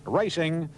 racing.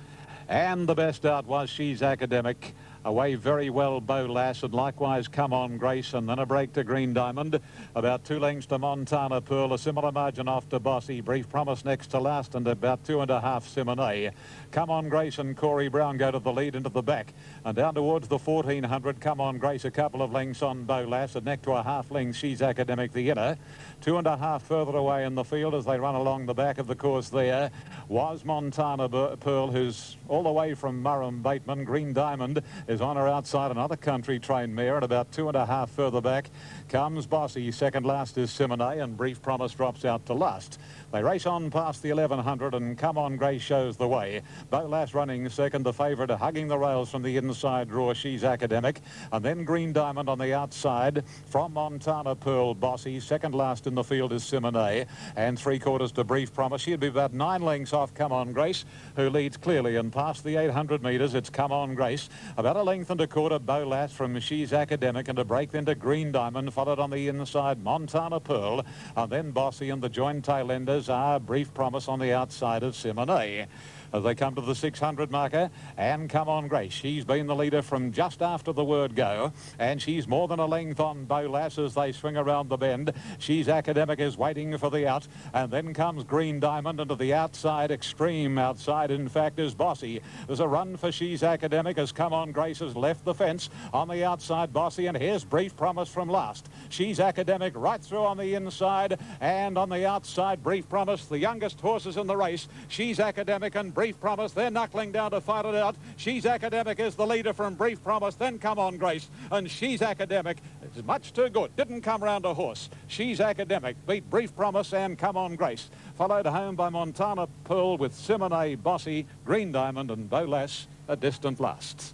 And the best out was She's Academic. Away very well, Beau Lass, and likewise Come On Grace, and then a break to Green Diamond. About 2 lengths to Montana Pearl, a similar margin off to Bossy. Brief Promise next to last, and about 2.5 Simone. Come On Grace and Corey Brown go to the lead into the back. And down towards the 1400, Come On Grace, a couple of lengths on Beau Lass, and next to a half length, She's Academic, the inner. 2.5 further away in the field as they run along the back of the course there was Montana Pearl, who's all the way from Murrum Bateman. Green Diamond is on her outside, another country trained mare, and about 2.5 further back comes Bossy. Second last is Simone, and Brief Promise drops out to last. They race on past the 1100, and Come On Grace shows the way. Beau Lass running second, the favourite hugging the rails from the inside draw, She's Academic, and then Green Diamond on the outside from Montana Pearl. Bossy second last in the field is Simone, and 3/4 to Brief Promise. She'd be about 9 lengths off Come On Grace, who leads clearly, and past the 800 metres it's Come On Grace. About 1.25 Beau Lass from She's Academic, and a break then to Green Diamond, followed on the inside Montana Pearl, and then Bossy, and the joint tail enders are Brief Promise on the outside of Simone. As they come to the 600 marker, and Come On Grace, she's been the leader from just after the word go, and she's more than a length on Beau Lass as they swing around the bend. She's Academic is waiting for the out, and then comes Green Diamond, and to the outside, extreme outside in fact, is Bossy. There's a run for She's Academic as Come On Grace has left the fence. On the outside, Bossy, and here's Brief Promise from last. She's Academic right through on the inside, and on the outside, Brief Promise, the youngest horses in the race. She's Academic and Brief Promise, they're knuckling down to fight it out. She's Academic is the leader from Brief Promise, then Come On Grace, and She's Academic is much too good, didn't come round a horse. She's Academic beat Brief Promise and Come On Grace, followed home by Montana Pearl with Simone, Bossy, Green Diamond and Beau Lass a distant last.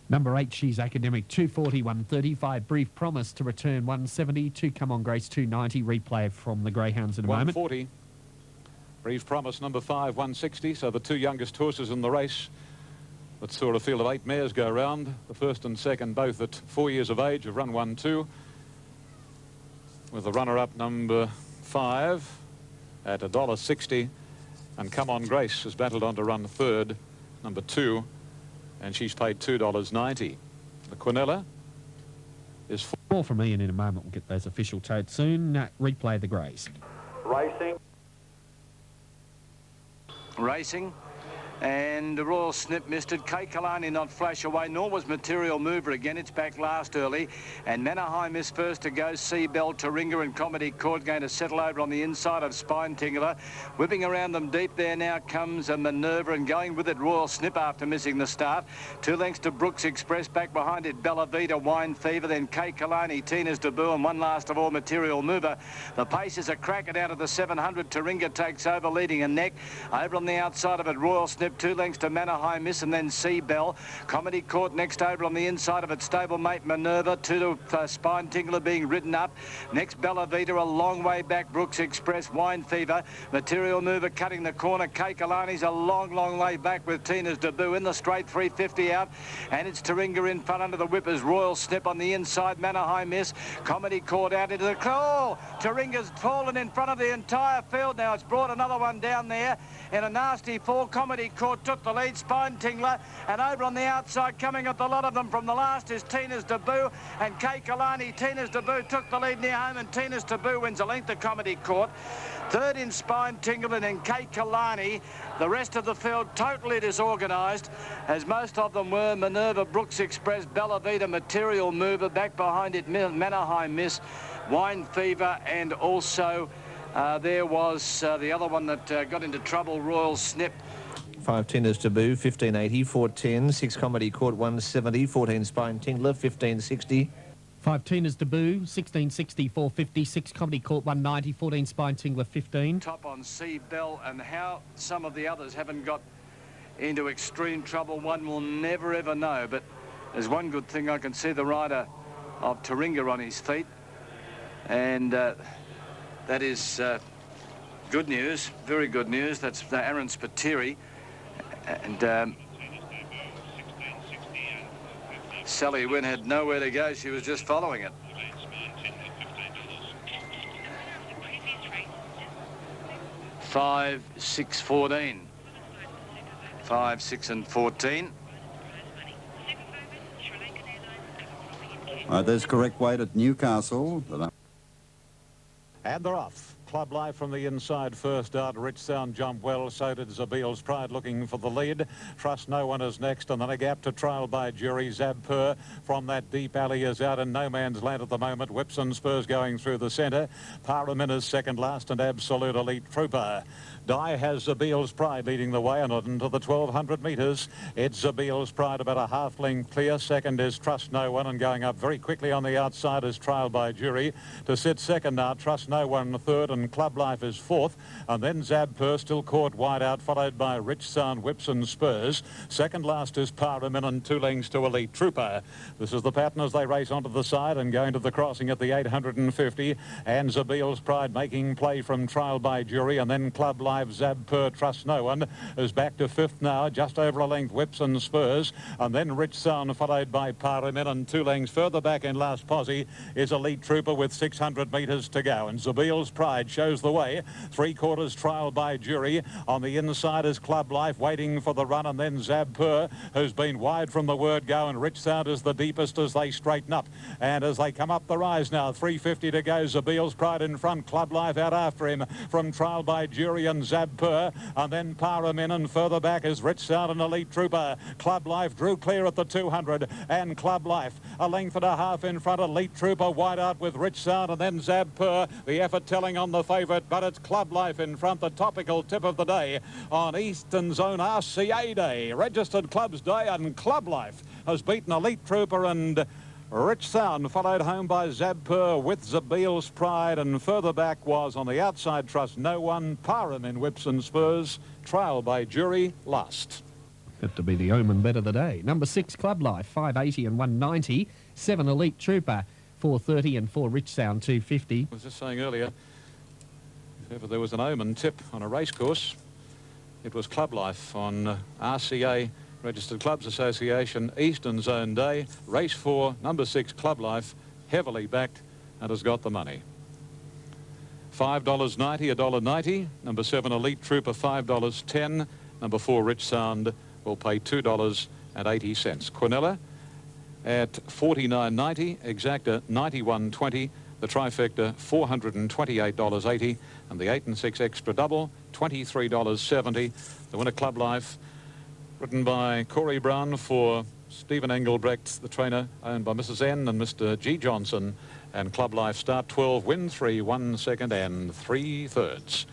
Number 8, She's Academic, 240, 135. Brief Promise to return 170. 2 Come On Grace, 290. Replay from the Greyhounds in a moment. 140. Brief Promise, number 5, 160. So the 2 youngest horses in the race. Let's sort of field of 8 mares go round. The first and second, both at 4 years of age, have run 1-2. With the runner-up, number 5, at $1.60. And Come On Grace has battled on to run third, number 2. And she's paid $2.90. The Quinella is 4 from Ian in a moment. We'll get those official totes soon. Replay the Greys. Racing. And the Royal Snip missed it. Kay Kalani not flash away, nor was Material Mover again. It's back last early. And Manahai missed first to go. Seabell, Taringa and Comedy Court going to settle over on the inside of Spine Tingler. Whipping around them deep there now comes a Minerva, and going with it Royal Snip after missing the start. 2 lengths to Brooks Express. Back behind it Bella Vita, Wine Fever, then Kay Kalani, Tina's Debut, and one last of all Material Mover. The pace is a cracker out of the 700. Taringa takes over, leading a neck. Over on the outside of it Royal Snip, 2 lengths to Manahai Miss, and then Seabell. Comedy Court next over on the inside of it. Stablemate Minerva, 2 to Spine Tingler being ridden up. Next Bella Vita, a long way back. Brooks Express, Wine Fever. Material Mover cutting the corner. Kay Kalani's a long, long way back with Tina's Debut in the straight, 350 out. And it's Taringa in front under the whippers. Royal Snip on the inside. Manahai Miss. Comedy Court out into the... Oh! Taringa's fallen in front of the entire field now. It's brought another one down there in a nasty fall. Comedy Court took the lead, Spine Tingler, and over on the outside coming at the lot of them from the last is Tina's Debut and Kay Kalani. Tina's Debut took the lead near home, and Tina's Debut wins a length of Comedy Court. Third in Spine Tingler and Kay Kalani. The rest of the field totally disorganised, as most of them were. Minerva, Brooks Express, Bella Vita, Material Mover. Back behind it Manahai Miss, Wine Fever, and also there was the other one that got into trouble, Royal Snip. 5 Tina's Debut, 1580, 410, 6 Comedy Court, 170, 14 Spine Tingler, 1560. 5 Tina's Debut, 1660, 450, 6 Comedy Court, 190, 14 Spine Tingler, 15. Top on Seabell, and how some of the others haven't got into extreme trouble, one will never ever know. But there's one good thing, I can see the rider of Taringa on his feet, and that is good news, very good news. That's Aaron Spiteri. And Sally Wynn had nowhere to go. She was just following it. $5, 6, 14. 5, 6 and 14. There's correct weight at Newcastle. And they're off. Club Life from the inside first out. Rich Sound jumped well. So did Zabil's Pride looking for the lead. Trust No One is next. And then a gap to Trial by Jury. Zab Pur from that deep alley is out in no man's land at the moment. Whips and Spurs going through the centre. Paramin is second last and Absolute Elite Trooper. Di has Zabil's Pride leading the way and into the 1200 metres. It's Zabil's Pride about a half length clear. Second is Trust No One and going up very quickly on the outside is Trial by Jury. To sit second now, Trust No One third and Club Life is fourth. And then Zab Pur still caught wide out, followed by Rich Sound, Whips and Spurs. Second last is Paramin and 2 lengths to Elite Trooper. This is the pattern as they race onto the side and going to the crossing at the 850. And Zabil's Pride making play from Trial by Jury and then Club Life. Zab Pur, Trust No One is back to fifth now, just over a length, Whips and Spurs, and then Rich Sound followed by Paramin, and 2 lengths further back in last posse is Elite Trooper with 600 metres to go, and Zabil's Pride shows the way. 3/4 Trial by Jury. On the inside is Club Life waiting for the run, and then Zab Pur, who's been wide from the word go, and Rich Sound is the deepest as they straighten up, and as they come up the rise now, 350 to go. Zabil's Pride in front, Club Life out after him from Trial by Jury and Zab Pur, and then Paramin, and further back is Rich Sound and Elite Trooper. Club Life drew clear at the 200, and Club Life a length and a half in front. Elite Trooper wide out with Rich Sound, and then Zab Pur. The effort telling on the favourite, but it's Club Life in front. The topical tip of the day on Eastern's own RCA Day, Registered Clubs Day, and Club Life has beaten Elite Trooper and Rich Sound, followed home by Zab Pur with Zabil's Pride, and further back was on the outside Trust No One, Paramin, Whips and Spurs, Trial by Jury last. Got to be the omen bet of the day. Number 6, Club Life, 580 and 190. 7, Elite Trooper, 430 and 4, Rich Sound, 250. I was just saying earlier, if ever there was an omen tip on a racecourse, it was Club Life on RCA Registered Clubs Association Eastern Zone Day. Race 4, number 6, Club Life, heavily backed and has got the money. $5.90, $1.90. Number 7, Elite Trooper, $5.10. Number 4, Rich Sound, will pay $2.80. Quinella at $49.90. Exacta, $91.20. The trifecta, $428.80. And the 8 and 6 extra double, $23.70. The winner, Club Life, written by Corey Brown for Stephen Engelbrecht, the trainer, owned by Mrs. N and Mr. G. Johnson. And Club Life start 12, win 3, 1 second and 3/3.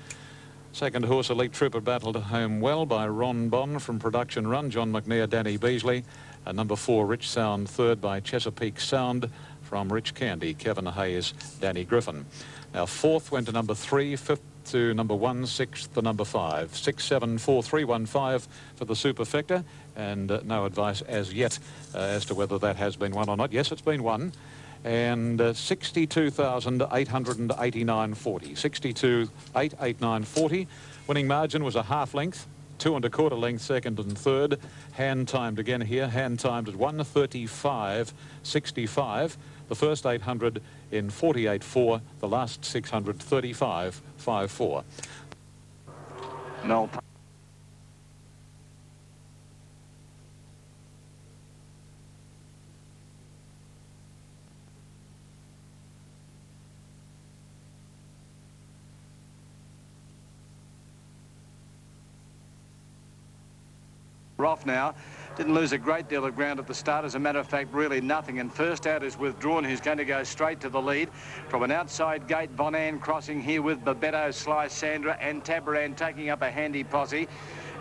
Second horse, Elite Trooper, battled home well by Ron Bond from Production Run, John McNair, Danny Beasley. And number 4, Rich Sound, third by Chesapeake Sound from Rich Candy, Kevin Hayes, Danny Griffin. Now fourth went to number 3, fifth to number 1, sixth to number 5. 6, 7, 4, 3, 1, 5 for the superfecta, and no advice as yet as to whether that has been won or not. Yes, it's been won, and 62,889.40. 62,889.40. Winning margin was a half length. 2 1/4 length second and third. Hand timed again here. Hand timed at 1:35.65. The first 800 in 48.4. The last 600 35.54. No. Off now. Didn't lose a great deal of ground at the start. As a matter of fact, really nothing. And first out is Withdrawn, who's going to go straight to the lead. From an outside gate, Von Ann crossing here with Babetto, Sly Sandra and Tabaran taking up a handy posse.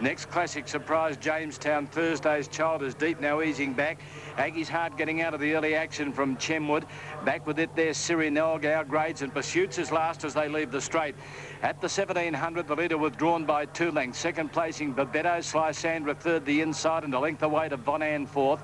Next, Classic Surprise, Jamestown. Thursday's Child is deep, now easing back. Aggie's Heart getting out of the early action from Chenwood. Back with it there, Siri Nelgau grades, and Pursuits is last as they leave the straight. At the 1700, the leader Withdrawn by 2 lengths. Second placing Babetto, Sly Sandra third the inside, and a length away to Von Ann fourth.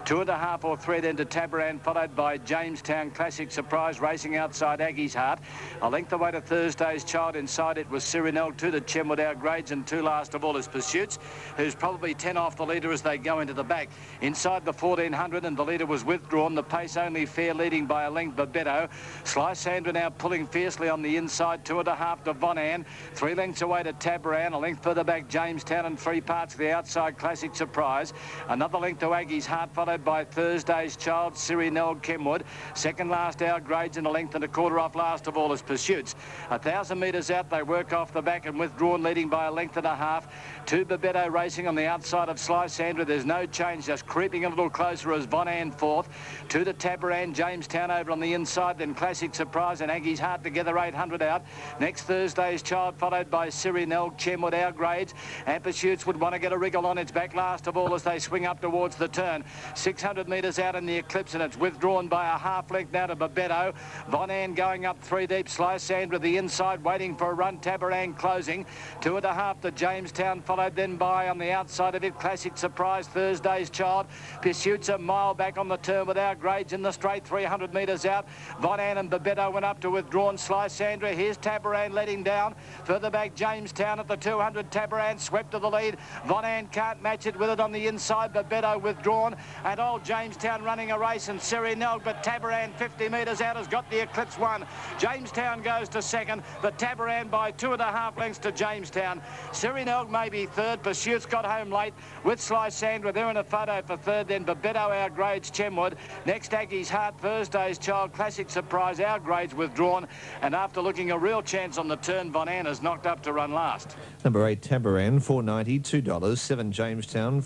2.5 or 3 then to Tabaran, followed by Jamestown Classic Surprise racing outside Aggie's Heart. A length away to Thursday's Child. Inside it was Cyrinel, 2 to Chenwood Our Grades, and 2 last of all is Pursuits, who's probably 10 off the leader as they go into the back. Inside the 1400 and the leader was withdrawn. The pace only fair, leading by a length Babetto. Sly Sandra now pulling fiercely on the inside. 2.5 to Von Ann. 3 lengths away to Tabaran. A length further back Jamestown, and 3 parts of the outside Classic Surprise. Another length to Aggie's Heart, followed by Thursday's Child, Cyrinel, Kenwood. Second last Our Grades, and a length and a quarter off last of all is Pursuits. 1,000 metres out, they work off the back and withdrawn, leading by a length and a half. 2 Babetto racing on the outside of Sly Sandra. There's no change, just creeping a little closer as Von Ann fourth. 2 to Tabaran, Jamestown over on the inside, then Classic Surprise and Aggie's Heart together, 800 out. Next Thursday's Child, followed by Cyrinel, Chenwood, Our Grades, and Pursuits would want to get a wriggle on its back last of all as they swing up towards the turn. 600 metres out in the Eclipse, and it's withdrawn by a half length now to Babetto. Von Ann going up 3 deep. Sly Sandra the inside, waiting for a run. Tabaran closing. 2.5 to Jamestown, followed then by on the outside of it Classic Surprise, Thursday's Child. Pursuits a mile back on the turn with Our Grades in the straight, 300 metres out. Von Ann and Babetto went up to withdrawn. Sly Sandra, here's Tabaran letting down. Further back Jamestown at the 200. Tabaran swept to the lead. Von Ann can't match it with it on the inside. Babetto withdrawn, and old Jamestown running a race, and Cyrinel, but Tabaran 50 metres out has got the Eclipse won. Jamestown goes to second, but Tabaran by 2.5 lengths to Jamestown. Cyrinel maybe third. Pursuits got home late with Sly Sandra. They're in a photo for third. Then Babetto, Our Grades, Chenwood. Next Aggie's Heart, Thursday's Child, Classic Surprise, Our Grades withdrawn. And after looking a real chance on the turn, Von Ann is knocked up to run last. Number 8, Tabaran, $4.90, $2. 7, Jamestown,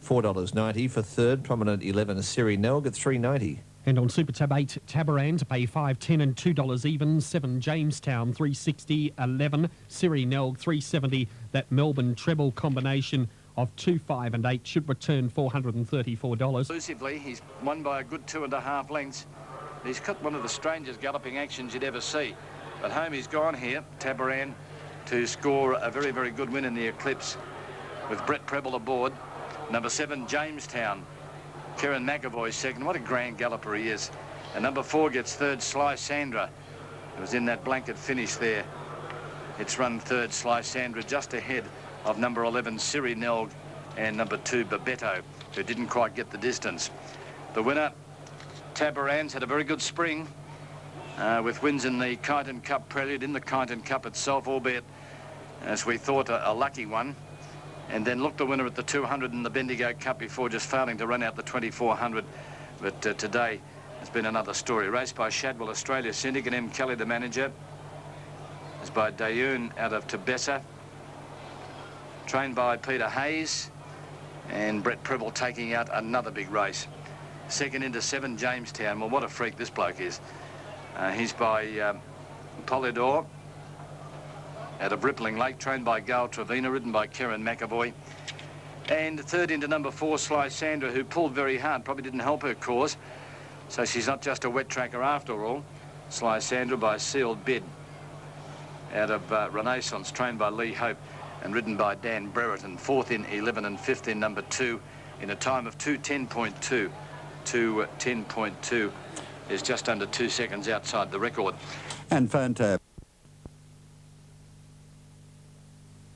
$4.90 for third. Prominent 11, Cyrinel at $3.90. And on Super Tab 8, Tabaran to pay $5, $10 and $2 even. 7, Jamestown, $3.60, 11, Cyrinel, $3.70. That Melbourne treble combination of 2, 5 and 8 should return $434. Exclusively, he's won by a good 2.5 lengths. He's got one of the strangest galloping actions you'd ever see. But home he's gone here, Tabaran, to score a very, very good win in the Eclipse with Brett Preble aboard. Number 7, Jamestown. Kieran McAvoy second. What a grand galloper he is. And number 4 gets third, Sly Sandra. It was in that blanket finish there. It's run third, Sly Sandra, just ahead of number 11, Cyrinel, and number 2, Babetto, who didn't quite get the distance. The winner, Tabaran's had a very good spring with wins in the Kyneton Cup Prelude, in the Kyneton Cup itself, albeit, as we thought, a lucky one. And then looked the winner at the 200 in the Bendigo Cup before just failing to run out the 2400. But today has been another story. Raced by Shadwell Australia Syndicate, M. Kelly, the manager. Is by Dayoon out of Tebessa. Trained by Peter Hayes. And Brett Preble taking out another big race. Second into 7, Jamestown. Well, what a freak this bloke is. He's by Polydor out of Rippling Lake, trained by Gail Trevina, ridden by Kieran McAvoy. And third into number 4, Sly Sandra, who pulled very hard, probably didn't help her cause. So she's not just a wet tracker after all. Sly Sandra by Sealed Bid out of Renaissance, trained by Lee Hope and ridden by Dan Brereton. Fourth in 11 and fifth in number 2 in a time of 2:10.2. 2:10.2 is just under 2 seconds outside the record. And Fantab.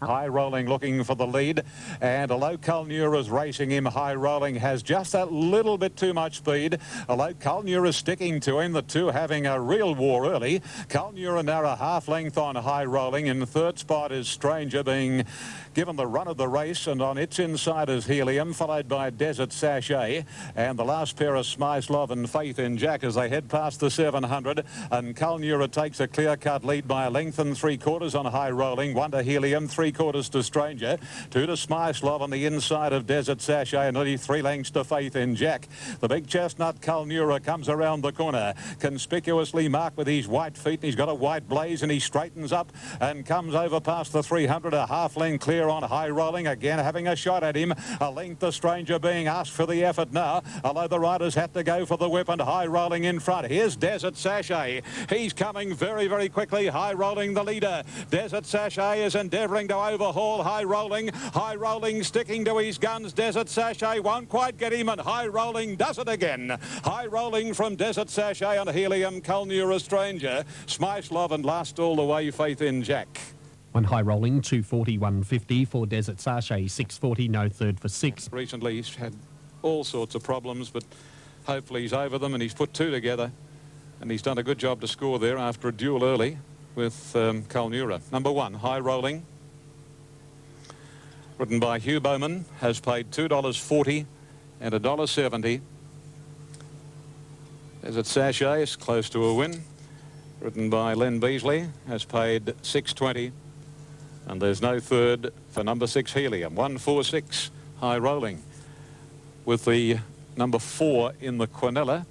High Rolling looking for the lead, and Alo Culnura is racing him. High Rolling has just that little bit too much speed. Alo Culnura is sticking to him, the two having a real war early. Culnura now a half length on High Rolling. In third spot is Stranger, being given the run of the race, and on its inside is Helium, followed by Desert Sachet, and the last pair of Smyslov and Faith in Jack as they head past the 700, and Culnura takes a clear-cut lead by a length and 3/4 on High Rolling. 1 to Helium, 3/4 to Stranger, 2 to Smyslov on the inside of Desert Sachet, and nearly 3 lengths to Faith in Jack. The big chestnut Culnura comes around the corner, conspicuously marked with his white feet, and he's got a white blaze, and he straightens up and comes over past the 300, a half length clear on High Rolling, again having a shot at him. A length the Stranger being asked for the effort now, although the riders had to go for the whip, and High Rolling in front. Here's Desert Sachet. He's coming very, very quickly. High Rolling the leader. Desert Sachet is endeavouring to now overhaul. High rolling, sticking to his guns. Desert Sachet won't quite get him, and High Rolling does it again. High Rolling from Desert Sachet and Helium, Culnura Stranger, Smash Love, and last all the way, Faith in Jack. On High Rolling, 240, 150 for Desert Sachet, 640, no third for 6. Recently he's had all sorts of problems, but hopefully he's over them, and he's put 2 together, and he's done a good job to score there after a duel early with Culnura. Number 1, High Rolling, written by Hugh Bowman, has paid $2.40 and $1.70. Desert Sachet is close to a win, written by Len Beasley, has paid $6.20. And there's no third for number 6, Helium. 146, High Rolling. With the number 4 in the Quinella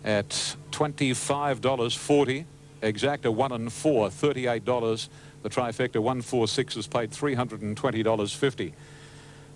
at $25.40. Exacta 1 and 4, $38. The trifecta 146 has paid $320.50.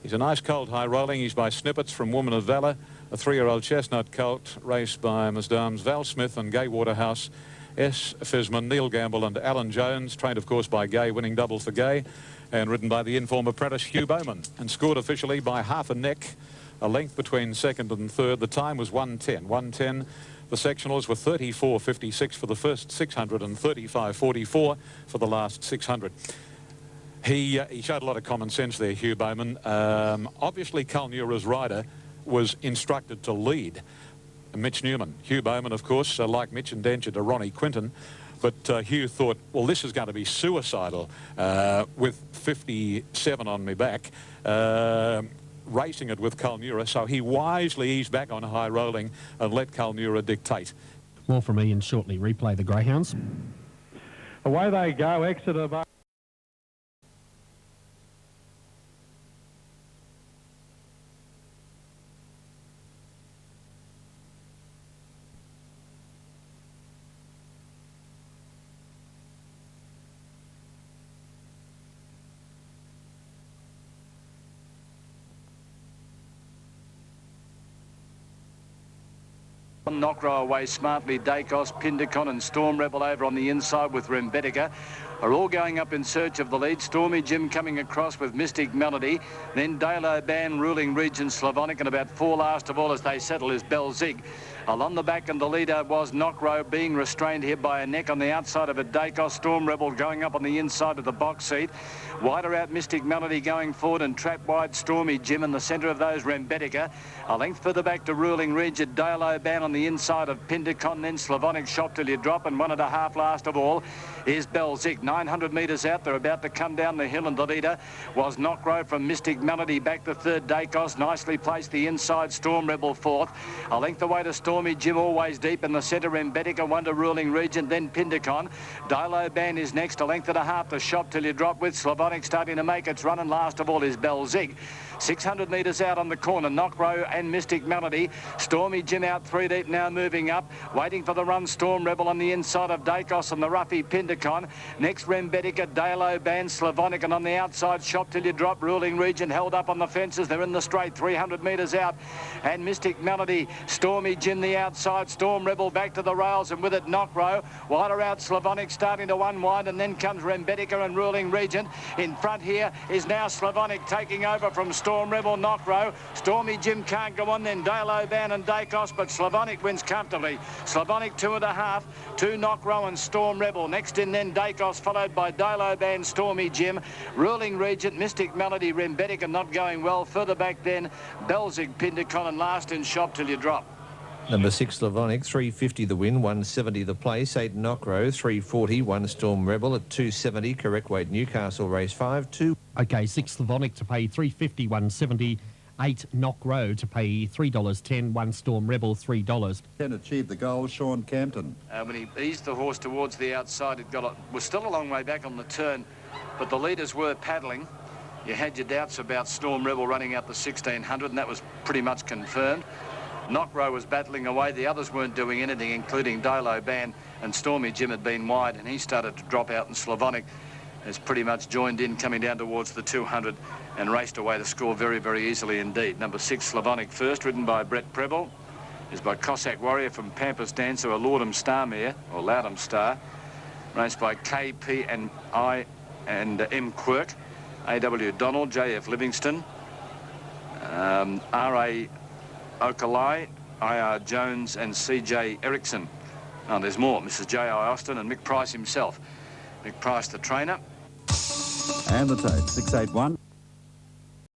He's a nice colt, High Rolling. He's by Snippets from Woman of Valour, a 3-year-old chestnut colt raced by Miss Dames Val Smith and Gay Waterhouse, S. Fisman, Neil Gamble and Alan Jones, trained of course by Gay, winning double for Gay, and ridden by the inform apprentice Hugh Bowman, and scored officially by half a neck, a length between second and third. The time was 1:10. 1:10. The sectionals were 34.56 for the first 600 and 35.44 for the last 600. He showed a lot of common sense there, Hugh Bowman. Obviously, Culnura's rider was instructed to lead. Mitch Newman. Hugh Bowman, of course, like Mitch, indentured to Ronnie Quinton. But Hugh thought, well, this is going to be suicidal with 57 on me back, racing it with Culnura. So he wisely eased back on High Rolling and let Culnura dictate. More from Ian shortly. Replay the Greyhounds. Away they go, Exeter. Knockrow away smartly. Dacos, Pindicon and Storm Rebel over on the inside with Rembetica are all going up in search of the lead. Stormy Jim coming across with Mystic Melody. Then Dalo Ban, Ruling Region, Slavonic, and about 4 last of all as they settle is Belzig. Along the back, and the leader was Knockrow, being restrained here by a neck on the outside of a Dacos. Storm Rebel going up on the inside of the box seat. Wider out Mystic Melody going forward, and trap wide Stormy Jim in the centre of those Rembetica. A length further back to Ruling Region, Dalo Ban on the inside of Pindicon, then Slavonic Shop Till You Drop, and 1.5 last of all is Belzig. 900 metres out, they're about to come down the hill, and the leader was Knockrow from Mystic Melody. Back to third, Dacos, nicely placed the inside, Storm Rebel fourth. A length away to Stormy Jim, always deep in the centre, Rembetica, 1 to Ruling Region, then Pindicon. Dilo Ban is next, a length and a half to Shop Till You Drop, with Slavonic starting to make its run, and last of all is Belzig. 600 metres out on the corner, Knockrow and Mystic Melody. Stormy Jim out 3 deep now, moving up, waiting for the run, Storm Rebel on the inside of Dacos and the roughy Pindicon. Next Rembetica, Dalo Ban, Slavonic, and on the outside Shop Till You Drop. Ruling Region held up on the fences, they're in the straight 300 metres out, and Mystic Melody, Stormy Jim the outside, Storm Rebel back to the rails, and with it Knockrow. Wider out Slavonic starting to unwind, and then comes Rembetica and Ruling Region. In front here is now Slavonic taking over from Storm Rebel, Knockrow. Stormy Jim can't go on, then Dalo Ban and Dacos, but Slavonic wins comfortably. Slavonic 2.5 to Knockrow and Storm Rebel. Next in then Dacos, followed by Dalo Ban, Stormy Jim. Ruling Regent, Mystic Melody, Rembetica not going well. Further back then Belzig, Pindicon, and last in Shop Till You Drop. Number 6, Slavonic, 350 the win, 170 the place. 8, Knockrow, 340. 1, Storm Rebel at 270. Correct weight, Newcastle, race 5. 2. Okay, 6 Slavonic to pay $3.50, 170. 8 Knockrow to pay $3.10. 1 Storm Rebel, $3. Can achieve the goal, Sean Campton. When he eased the horse towards the outside, it was still a long way back on the turn, but the leaders were paddling. You had your doubts about Storm Rebel running out the 1600, and that was pretty much confirmed. Knockrow was battling away. The others weren't doing anything, including Dalo Ban, and Stormy Jim had been wide, and he started to drop out, and Slavonic has pretty much joined in, coming down towards the 200 and raced away to score very, very easily indeed. Number 6, Slavonic first, ridden by Brett Preble, is by Cossack Warrior from Pampas Dancer, a Lordum Star mare, or Loudham Star, raced by KP and and M. Quirk, A.W. Donald, J.F. Livingston, R.A. Okalai, I.R. Jones and C.J. Erickson. Oh, there's more. Mrs. J.I. Austin and Mick Price himself. Mick Price, the trainer. And the tape, 681.